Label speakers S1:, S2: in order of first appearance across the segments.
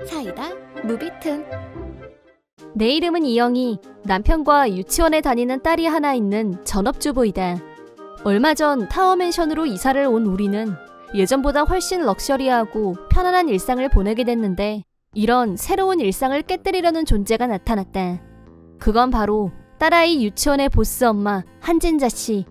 S1: 사이다 무비튼.
S2: 내 이름은 이영희. 남편과 유치원에 다니는 딸이 하나 있는 전업주부이다. 얼마 전 타워맨션으로 이사를 온 우리는 예전보다 훨씬 럭셔리하고 편안한 일상을 보내게 됐는데, 이런 새로운 일상을 깨뜨리려는 존재가 나타났다. 그건 바로 딸아이 유치원의 보스 엄마 한진자 씨.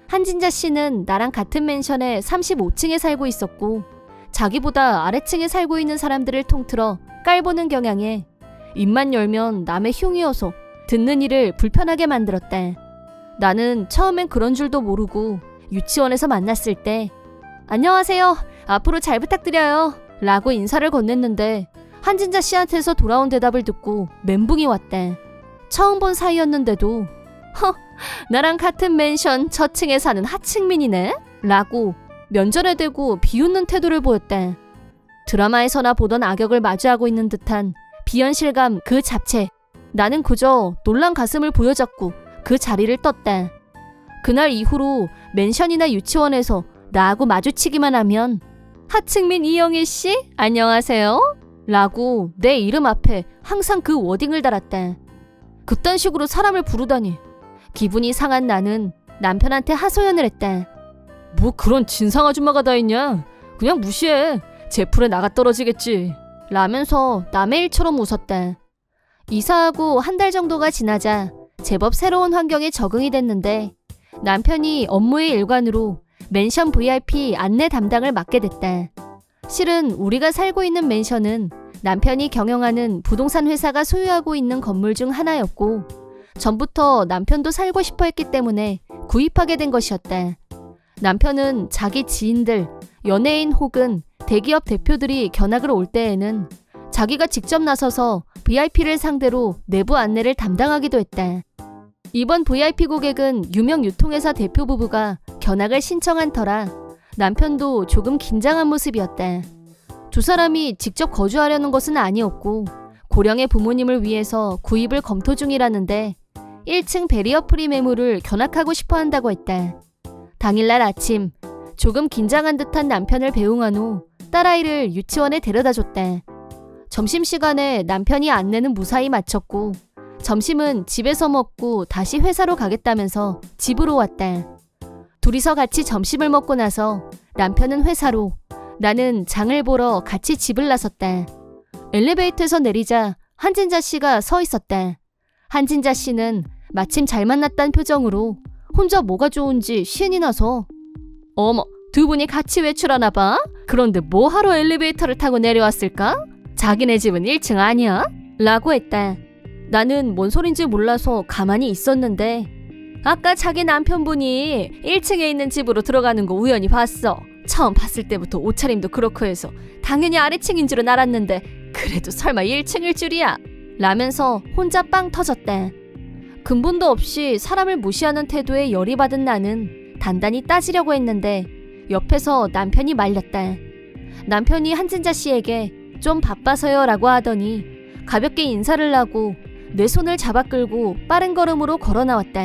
S2: 한진자 씨는 나랑 같은 맨션에 35층에 살고 있었고, 자기보다 아래층에 살고 있는 사람들을 통틀어 깔보는 경향에 입만 열면 남의 흉이어서 듣는 이를 불편하게 만들었다. 나는 처음엔 그런 줄도 모르고 유치원에서 만났을 때 "안녕하세요. 앞으로 잘 부탁드려요." 라고 인사를 건넸는데, 한진자 씨한테서 돌아온 대답을 듣고 멘붕이 왔다. 처음 본 사이였는데도 나랑 같은 맨션 저층에 사는 하층민이네? 라고 면전에 대고 비웃는 태도를 보였다. 드라마에서나 보던 악역을 마주하고 있는 듯한 비현실감 그 자체. 나는 그저 놀란 가슴을 부여잡고 그 자리를 떴다. 그날 이후로 맨션이나 유치원에서 나하고 마주치기만 하면 "하층민 이영희 씨, 안녕하세요." 라고 내 이름 앞에 항상 그 워딩을 달았다. 그딴 식으로 사람을 부르다니. 기분이 상한 나는 남편한테 하소연을 했다. "뭐 그런 진상 아줌마가 다 있냐? 그냥 무시해. 제풀에 나가 떨어지겠지." 라면서 남의 일처럼 웃었다. 이사하고 한 달 정도가 지나자 제법 새로운 환경에 적응이 됐는데, 남편이 업무의 일관으로 맨션 VIP 안내 담당을 맡게 됐다. 실은 우리가 살고 있는 맨션은 남편이 경영하는 부동산 회사가 소유하고 있는 건물 중 하나였고, 전부터 남편도 살고 싶어 했기 때문에 구입하게 된 것이었다. 남편은 자기 지인들, 연예인 혹은 대기업 대표들이 견학을 올 때에는 자기가 직접 나서서 VIP를 상대로 내부 안내를 담당하기도 했다. 이번 VIP 고객은 유명 유통회사 대표 부부가 견학을 신청한 터라 남편도 조금 긴장한 모습이었다. 두 사람이 직접 거주하려는 것은 아니었고, 고령의 부모님을 위해서 구입을 검토 중이라는데 1층 베리어 프리 매물을 견학하고 싶어 한다고 했다. 당일날 아침, 조금 긴장한 듯한 남편을 배웅한 후 딸아이를 유치원에 데려다 줬다. 점심시간에 남편이 안내는 무사히 마쳤고, 점심은 집에서 먹고 다시 회사로 가겠다면서 집으로 왔다. 둘이서 같이 점심을 먹고 나서 남편은 회사로, 나는 장을 보러 같이 집을 나섰다. 엘리베이터에서 내리자 한진자 씨가 서 있었다. 한진자 씨는 마침 잘 만났다는 표정으로 혼자 뭐가 좋은지 신이 나서 "어머, 두 분이 같이 외출하나 봐? 그런데 뭐 하러 엘리베이터를 타고 내려왔을까? 자기네 집은 1층 아니야?" 라고 했다. 나는 뭔 소린지 몰라서 가만히 있었는데, "아까 자기 남편분이 1층에 있는 집으로 들어가는 거 우연히 봤어. 처음 봤을 때부터 옷차림도 그렇고 해서 당연히 아래층인 줄은 알았는데 그래도 설마 1층일 줄이야." 라면서 혼자 빵 터졌다. 근본도 없이 사람을 무시하는 태도에 열이 받은 나는 단단히 따지려고 했는데 옆에서 남편이 말렸다. 남편이 한진자 씨에게 "좀 바빠서요" 라고 하더니 가볍게 인사를 하고 내 손을 잡아 끌고 빠른 걸음으로 걸어 나왔다.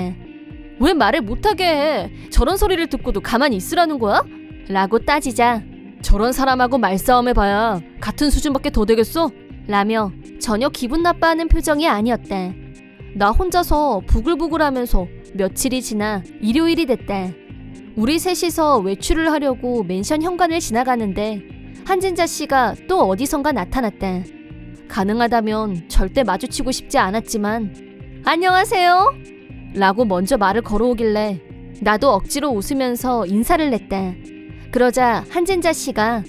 S2: "왜 말을 못하게 해? 저런 소리를 듣고도 가만히 있으라는 거야?" 라고 따지자 "저런 사람하고 말싸움해봐야 같은 수준밖에 더 되겠어?" 라며 전혀 기분 나빠하는 표정이 아니었다. 나 혼자서 부글부글하면서 며칠이 지나 일요일이 됐다. 우리 셋이서 외출을 하려고 맨션 현관을 지나가는데 한진자 씨가 또 어디선가 나타났다. 가능하다면 절대 마주치고 싶지 않았지만 "안녕하세요" 라고 먼저 말을 걸어오길래 나도 억지로 웃으면서 인사를 냈다. 그러자 한진자 씨가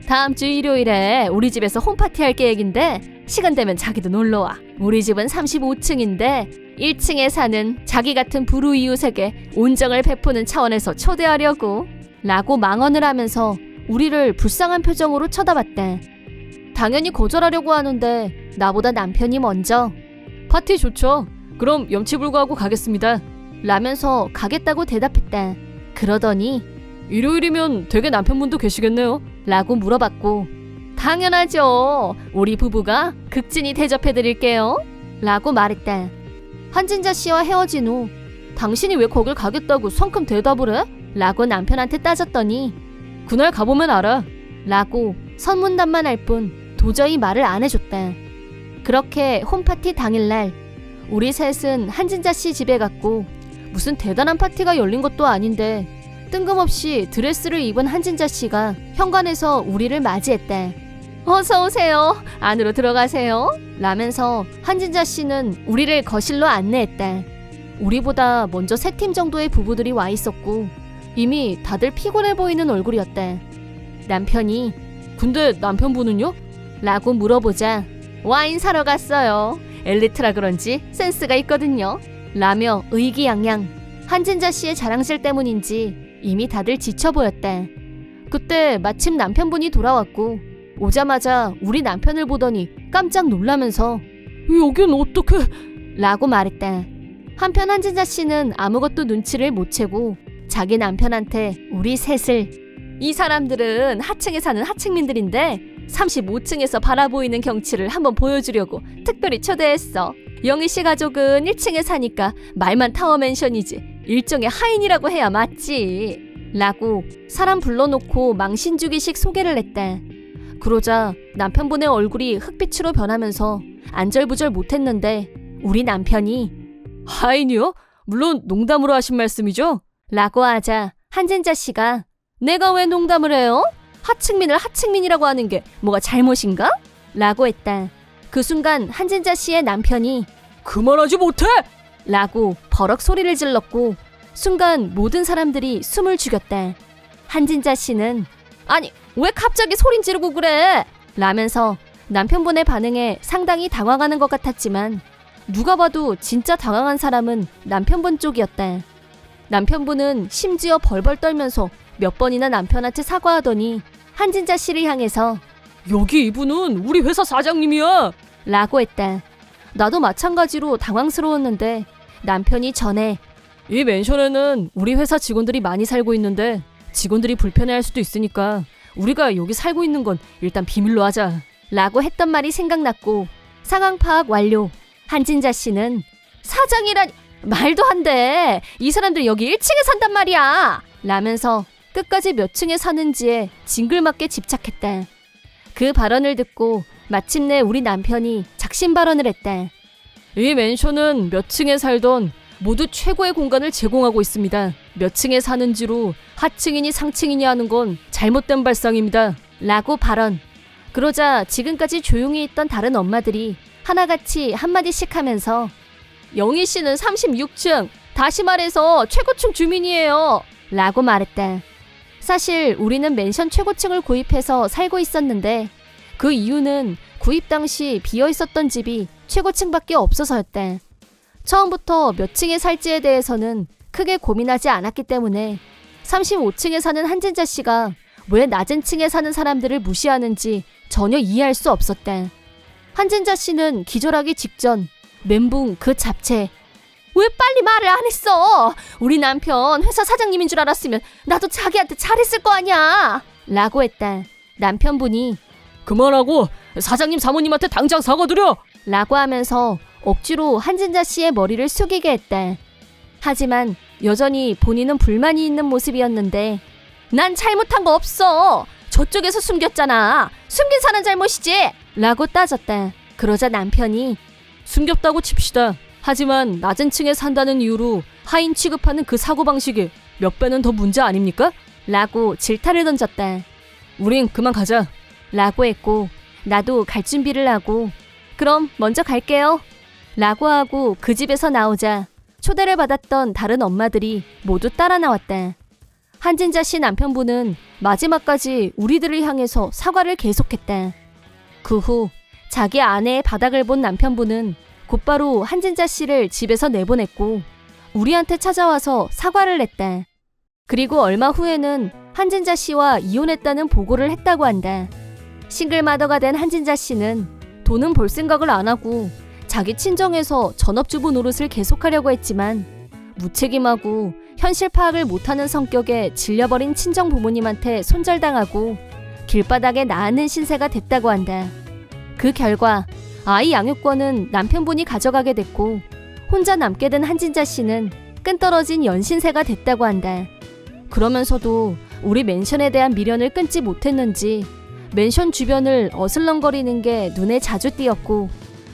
S2: "다음 주 일요일에 우리 집에서 홈파티 할 계획인데 시간 되면 자기도 놀러와. 우리 집은 35층인데 1층에 사는 자기 같은 불우이웃에게 온정을 베푸는 차원에서 초대하려고." 라고 망언을 하면서 우리를 불쌍한 표정으로 쳐다봤다. 당연히 거절하려고 하는데 나보다 남편이 먼저 "파티 좋죠. 그럼 염치불구하고 가겠습니다." 라면서 가겠다고 대답했다. 그러더니 "일요일이면 댁에 남편분도 계시겠네요?" 라고 물어봤고, "당연하죠. 우리 부부가 극진히 대접해드릴게요." 라고 말했다. 한진자 씨와 헤어진 후 "당신이 왜 거길 가겠다고 성큼 대답을 해?" 라고 남편한테 따졌더니 "그날 가보면 알아." 라고 선문답만 할 뿐 도저히 말을 안 해줬다. 그렇게 홈파티 당일날 우리 셋은 한진자 씨 집에 갔고 무슨 대단한 파티가 열린 것도 아닌데 뜬금없이 드레스를 입은 한진자 씨가 현관에서 우리를 맞이했다. 어서 오세요. 안으로 들어가세요. 라면서 한진자 씨는 우리를 거실로 안내했다. 우리보다 먼저 3팀 정도의 부부들이 와 있었고 이미 다들 피곤해 보이는 얼굴이었다. 남편이 근데 남편분은요? 라고 물어보자 와인 사러 갔어요. 엘리트라 그런지 센스가 있거든요. 라며 의기양양. 한진자 씨의 자랑질 때문인지 이미 다들 지쳐 보였다. 그때 마침 남편분이 돌아왔고 오자마자 우리 남편을 보더니 깜짝 놀라면서 여긴 어떻게? 라고 말했다. 한편 한진자 씨는 아무것도 눈치를 못 채고 자기 남편한테 우리 셋을 이 사람들은 하층에 사는 하층민들인데 35층에서 바라보이는 경치를 한번 보여주려고 특별히 초대했어. 영희 씨 가족은 1층에 사니까 말만 타워맨션이지 일종의 하인이라고 해야 맞지. 라고 사람 불러놓고 망신주기식 소개를 했다. 그러자 남편분의 얼굴이 흑빛으로 변하면서 안절부절 못했는데 우리 남편이 하인이요? 물론 농담으로 하신 말씀이죠? 라고 하자 한진자 씨가 내가 왜 농담을 해요? 하층민을 하층민이라고 하는 게 뭐가 잘못인가? 라고 했다. 그 순간 한진자 씨의 남편이 그만하지 못해! 라고 버럭 소리를 질렀고 순간 모든 사람들이 숨을 죽였다. 한진자 씨는 아니 왜 갑자기 소린 지르고 그래? 라면서 남편분의 반응에 상당히 당황하는 것 같았지만 누가 봐도 진짜 당황한 사람은 남편분 쪽이었다. 남편분은 심지어 벌벌 떨면서 몇 번이나 남편한테 사과하더니 한진자 씨를 향해서 여기 이분은 우리 회사 사장님이야! 라고 했다. 나도 마찬가지로 당황스러웠는데 남편이 전에 이 맨션에는 우리 회사 직원들이 많이 살고 있는데 직원들이 불편해할 수도 있으니까 우리가 여기 살고 있는 건 일단 비밀로 하자. 라고 했던 말이 생각났고 상황 파악 완료. 한진자 씨는 사장이라니 말도 안 돼. 이 사람들 여기 1층에 산단 말이야. 라면서 끝까지 몇 층에 사는지에 징글맞게 집착했다. 그 발언을 듣고 마침내 우리 남편이 작심 발언을 했다. 이 맨션은 몇 층에 살던 모두 최고의 공간을 제공하고 있습니다. 몇 층에 사는지로 하층이니 상층이니 하는 건 잘못된 발상입니다. 라고 발언. 그러자 지금까지 조용히 있던 다른 엄마들이 하나같이 한마디씩 하면서 영희 씨는 36층, 다시 말해서 최고층 주민이에요. 라고 말했다. 사실 우리는 맨션 최고층을 구입해서 살고 있었는데 그 이유는 구입 당시 비어있었던 집이 최고층밖에 없어서였다. 처음부터 몇 층에 살지에 대해서는 크게 고민하지 않았기 때문에 35층에 사는 한진자 씨가 왜 낮은 층에 사는 사람들을 무시하는지 전혀 이해할 수 없었다. 한진자 씨는 기절하기 직전 멘붕 그 잡채. 왜 빨리 말을 안 했어? 우리 남편 회사 사장님인 줄 알았으면 나도 자기한테 잘했을 거 아니야. 라고 했다. 남편분이 그만하고 사장님 사모님한테 당장 사과드려. 라고 하면서 억지로 한진자 씨의 머리를 숙이게 했다. 하지만 여전히 본인은 불만이 있는 모습이었는데 난 잘못한 거 없어. 저쪽에서 숨겼잖아. 숨긴 사람 잘못이지. 라고 따졌다. 그러자 남편이 숨겼다고 칩시다. 하지만 낮은 층에 산다는 이유로 하인 취급하는 그 사고방식이 몇 배는 더 문제 아닙니까? 라고 질타를 던졌다. 우린 그만 가자. 라고 했고 나도 갈 준비를 하고 그럼 먼저 갈게요. 라고 하고 그 집에서 나오자 초대를 받았던 다른 엄마들이 모두 따라 나왔다. 한진자 씨 남편분은 마지막까지 우리들을 향해서 사과를 계속했다. 그 후 자기 아내의 바닥을 본 남편분은 곧바로 한진자 씨를 집에서 내보냈고 우리한테 찾아와서 사과를 했다. 그리고 얼마 후에는 한진자 씨와 이혼했다는 보고를 했다고 한다. 싱글마더가 된 한진자 씨는 돈은 벌 생각을 안 하고 자기 친정에서 전업주부 노릇을 계속하려고 했지만 무책임하고 현실 파악을 못하는 성격에 질려버린 친정 부모님한테 손절당하고 길바닥에 나앉는 신세가 됐다고 한다. 그 결과 아이 양육권은 남편분이 가져가게 됐고 혼자 남게 된 한진자 씨는 끈떨어진 연신세가 됐다고 한다. 그러면서도 우리 맨션에 대한 미련을 끊지 못했는지 맨션 주변을 어슬렁거리는 게 눈에 자주 띄었고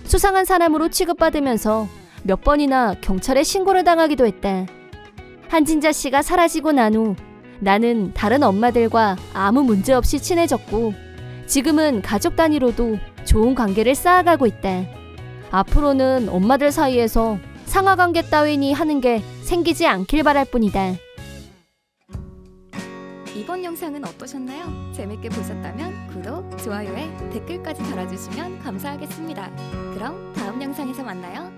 S2: 수상한 사람으로 취급받으면서 몇 번이나 경찰에 신고를 당하기도 했다. 한진자 씨가 사라지고 난 후 나는 다른 엄마들과 아무 문제 없이 친해졌고 지금은 가족 단위로도 좋은 관계를 쌓아가고 있다. 앞으로는 엄마들 사이에서 상하관계 따위니 하는 게 생기지 않길 바랄 뿐이다.
S1: 이번 영상은 어떠셨나요? 재밌게 보셨다면 구독, 좋아요에 댓글까지 달아주시면 감사하겠습니다. 그럼 다음 영상에서 만나요.